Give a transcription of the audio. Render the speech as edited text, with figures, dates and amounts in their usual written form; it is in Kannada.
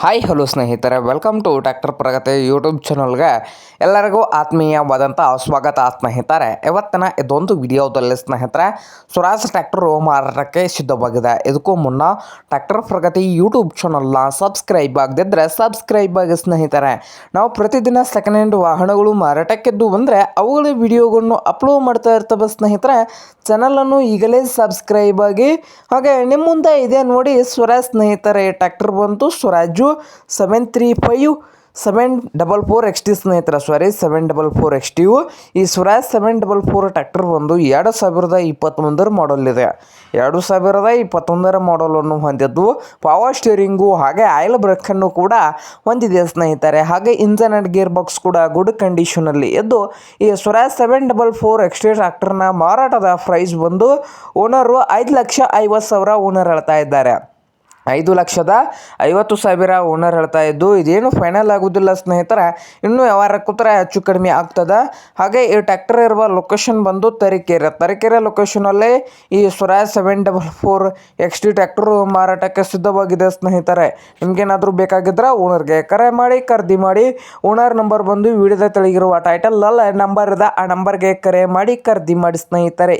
ಹಾಯ್ ಹಲೋ ಸ್ನೇಹಿತರೆ, welcome to tractor Pragati YouTube ಚಾನಲ್ಗೆ ಎಲ್ಲರಿಗೂ ಆತ್ಮೀಯವಾದಂಥ ಸ್ವಾಗತ ಸ್ನೇಹಿತರೆ. ಇವತ್ತಿನ ಇದೊಂದು ವಿಡಿಯೋದಲ್ಲಿ ಸ್ನೇಹಿತರೆ ಸ್ವರಾಜ್ ಟ್ರ್ಯಾಕ್ಟರು ಮಾರಾಟಕ್ಕೆ ಸಿದ್ಧವಾಗಿದೆ. ಇದಕ್ಕೂ ಮುನ್ನ ಟ್ರ್ಯಾಕ್ಟರ್ ಪ್ರಗತಿ ಯೂಟ್ಯೂಬ್ ಚಾನಲ್ನ ಸಬ್ಸ್ಕ್ರೈಬ್ ಆಗದಿದ್ದರೆ ಸಬ್ಸ್ಕ್ರೈಬ್ ಆಗಿ ಸ್ನೇಹಿತರೆ. ನಾವು ಪ್ರತಿದಿನ ಸೆಕೆಂಡ್ ಹ್ಯಾಂಡ್ ವಾಹನಗಳು ಮಾರಾಟಕ್ಕಿದ್ದು ಅಂದರೆ ಅವುಗಳ ವಿಡಿಯೋಗಳನ್ನು ಅಪ್ಲೋಡ್ ಮಾಡ್ತಾ ಇರ್ತವೆ ಸ್ನೇಹಿತರೆ. ಚಾನಲನ್ನು ಈಗಲೇ ಸಬ್ಸ್ಕ್ರೈಬ್ ಆಗಿ. ಹಾಗೆ ನಿಮ್ಮ ಮುಂದೆ ಇದೆ ನೋಡಿ ಸ್ವರಾಜ್ ಸ್ನೇಹಿತರೆ. ಟ್ರ್ಯಾಕ್ಟರ್ ಬಂತು ಸ್ವರಾಜು 734 XT ಸ್ನೇಹಿತರೆ. 744 XT. ಈ ಸ್ವರಾಜ್ 744 ಟ್ರ್ಯಾಕ್ಟರ್ ಬಂದು 2021 ಮಾಡಲ್ ಇದೆ. 2021 ಮಾಡಲನ್ನು ಹೊಂದಿದ್ದು ಪವರ್ ಸ್ಟೀರಿಂಗು ಹಾಗೆ ಆಯಿಲ್ ಬ್ರೇಕನ್ನು ಕೂಡ ಹೊಂದಿದೆ ಸ್ನೇಹಿತರೆ. ಹಾಗೆ ಇಂಜನ್ ಆ್ಯಂಡ್ ಗೇರ್ ಬಾಕ್ಸ್ ಕೂಡ ಗುಡ್ ಕಂಡೀಷನಲ್ಲಿ ಇದ್ದು ಈ ಸ್ವರಾಜ್ 744 XT ಟ್ರ್ಯಾಕ್ಟರ್ನ ಮಾರಾಟದ ಪ್ರೈಸ್ ಬಂದು ಓನರು 5,50,000 ಓನರ್ ಹೇಳ್ತಾ ಇದ್ದಾರೆ. 5,50,000 ಓನರ್ ಹೇಳ್ತಾ ಇದ್ದು ಇದೇನು ಫೈನಲ್ ಆಗೋದಿಲ್ಲ ಸ್ನೇಹಿತರೆ. ಇನ್ನೂ ವ್ಯವಹಾರ ಕೂತ್ರೆ ಹೆಚ್ಚು ಕಡಿಮೆ ಆಗ್ತದೆ. ಹಾಗೆ ಈ ಟ್ರ್ಯಾಕ್ಟರ್ ಇರುವ ಲೊಕೇಶನ್ ಬಂದು ತರೀಕೆರೆ ಲೊಕೇಶನಲ್ಲಿ ಈ ಸ್ವರಾಜ್ 744 XT ಟ್ರ್ಯಾಕ್ಟರು ಮಾರಾಟಕ್ಕೆ ಸಿದ್ಧವಾಗಿದೆ ಸ್ನೇಹಿತರೆ. ನಿಮಗೇನಾದರೂ ಬೇಕಾಗಿದ್ದರೆ ಓನರ್ಗೆ ಕರೆ ಮಾಡಿ ಖರೀದಿ ಮಾಡಿ. ಓನರ್ ನಂಬರ್ ಬಂದು ವಿಡಿಯೋದ ತೆಳಗಿರುವ ಟೈಟಲಲ್ಲಿ ನಂಬರ್ ಇದೆ, ಆ ನಂಬರ್ಗೆ ಕರೆ ಮಾಡಿ ಖರೀದಿ ಮಾಡಿ ಸ್ನೇಹಿತರೆ.